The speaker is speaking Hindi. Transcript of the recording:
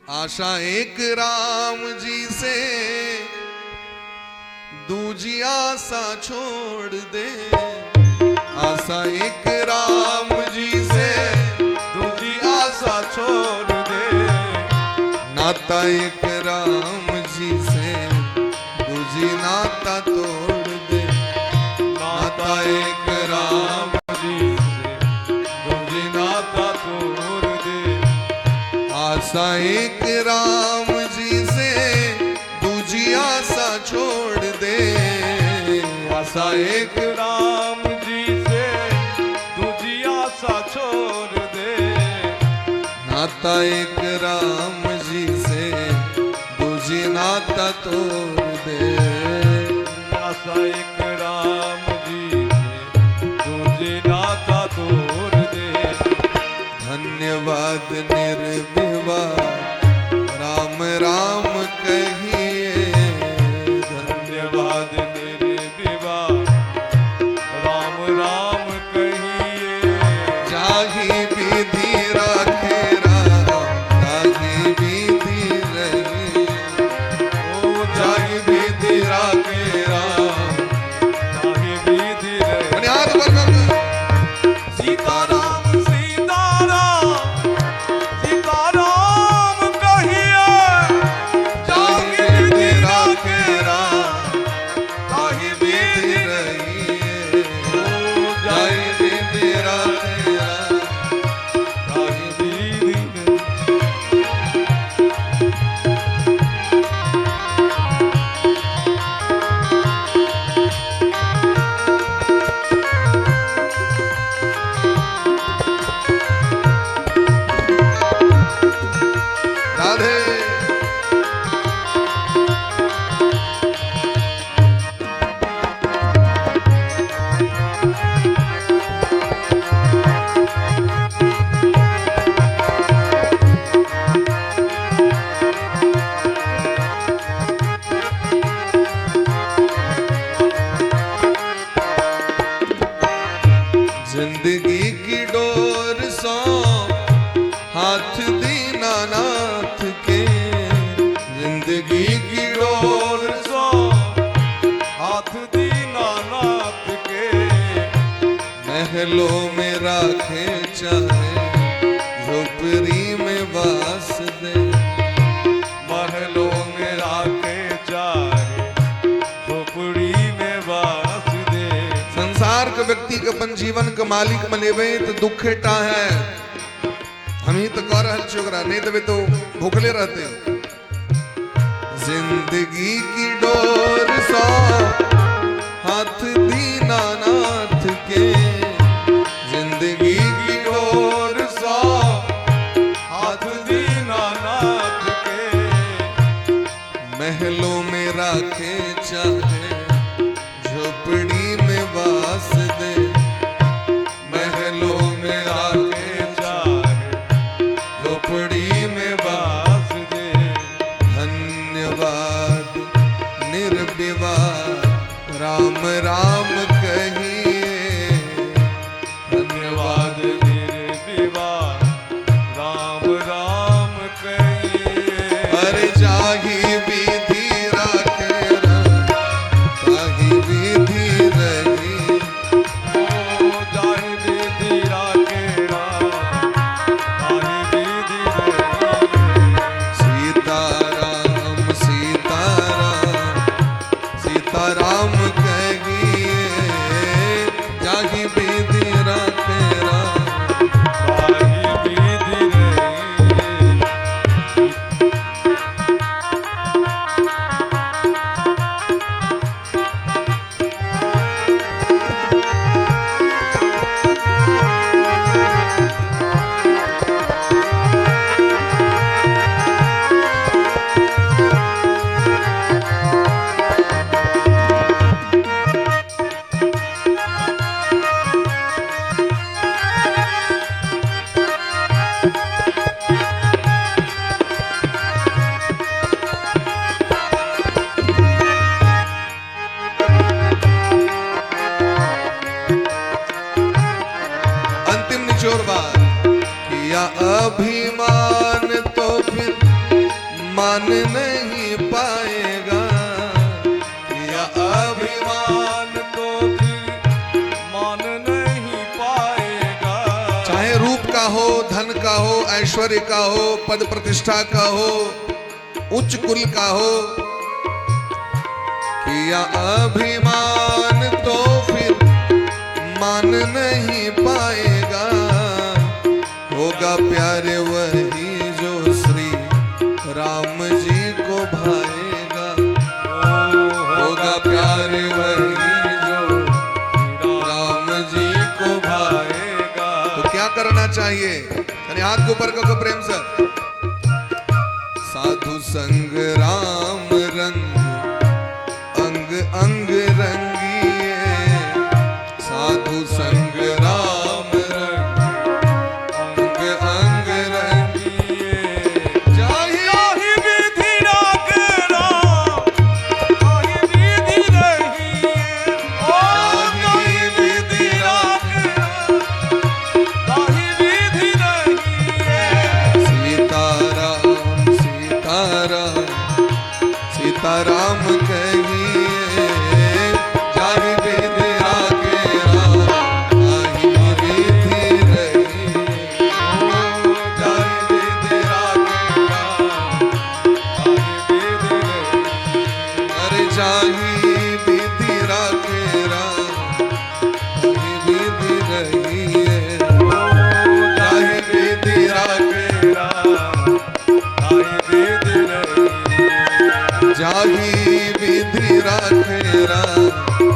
आशा एक राम जी से दूजी आशा छोड़ दे। आशा एक राम जी से दूजी आशा छोड़ दे। नाता एक राम जी से दूजी नाता तोड़ दे। नाता एक राम जी से दूजी नाता तोड़ दे। आशा एक राम जी से दूजी आशा छोड़ दे। आशा एक राम जी से दूजी आशा छोड़ दे। नाता एक राम जी से दूजी नाता तोड़ दे। आशा एक राम जी से दूजी नाता तोड़ दे। धन्यवाद निर्विवाद राम राम कहिए। धन्यवाद निर्विवाद राम राम कहिए। जाहि विधि राखे राम ताहि विधि रही। ओ जाहि विधि राखे राम ताहि विधि रहे। बुनियाद पर सीताराम सीताराम सीताराम कहिए। जाहि विधि राखे राम ताहि विधि रहिए। ओ जाहि जाहि विधि राखे राम ताहि विधि रहे। राधे। जिंदगी की डोर सो हाथ दीनानाथ के। जिंदगी की डोर सो हाथ दीनानाथ के। महलों में राखे चाहे झोपड़ी में वास दे। महलों में राखे चाहे झोपड़ी में वास दे। संसार के व्यक्ति के अपन जीवन के मालिक में लेवे तो दुख टा है। हम ही तो कह रहे छोकरा नहीं देवे तो भूखले रहते। जिंदगी की डोर सो हाथ दीनानाथ के। जिंदगी की डोर सो हाथ दीनानाथ के। महलों में राखे चाहे झोपड़ी में वास दे। महलों में राखे चाहे झोपड़ी में वास दे। धन्यवाद निर्विवाद राम राम कहिए। धन्यवाद निर्विवाद राम राम कहिए। हर जाहि विधि राखे राम ताहि विधि रही। ओ जाहि विधि राखे राम ताहि विधि रही। सीताराम सीताराम सीताराम कहिए। मान नहीं पाएगा, या अभिमान मान तो फिर मान नहीं पाएगा। चाहे रूप का हो, धन का हो, ऐश्वर्य का हो, पद प्रतिष्ठा का हो, उच्च कुल का हो, किया अभिमान तो फिर मान नहीं पाएगा। होगा प्यारे वही जो श्री राम जी को भाएगा, होगा प्यारे वही जो राम जी को भाएगा। तो क्या करना चाहिए? यानी हाथ के ऊपर को प्रेम से, साधु संग राम रंग अंग अंग रंगिए, साधु संग राम रंग अंग अंग रंगिए। जाहि विधि राग राम, ताहि विधि रहिए। ओ जाहि विधि राग राम, ताहि विधि रहिए। सीताराम सीताराम सीताराम कहिए, जाहि विधि रागे राम, ताहि विधि रहिए। जाहि विधि राग राम, ताहि विधि रहिए। अरे जाहि विधि रागे राम, ताहि विधि रहिए। जाहि विधि रागे राम, ताहि विधि रहिए। जाहि विधि राखे राम,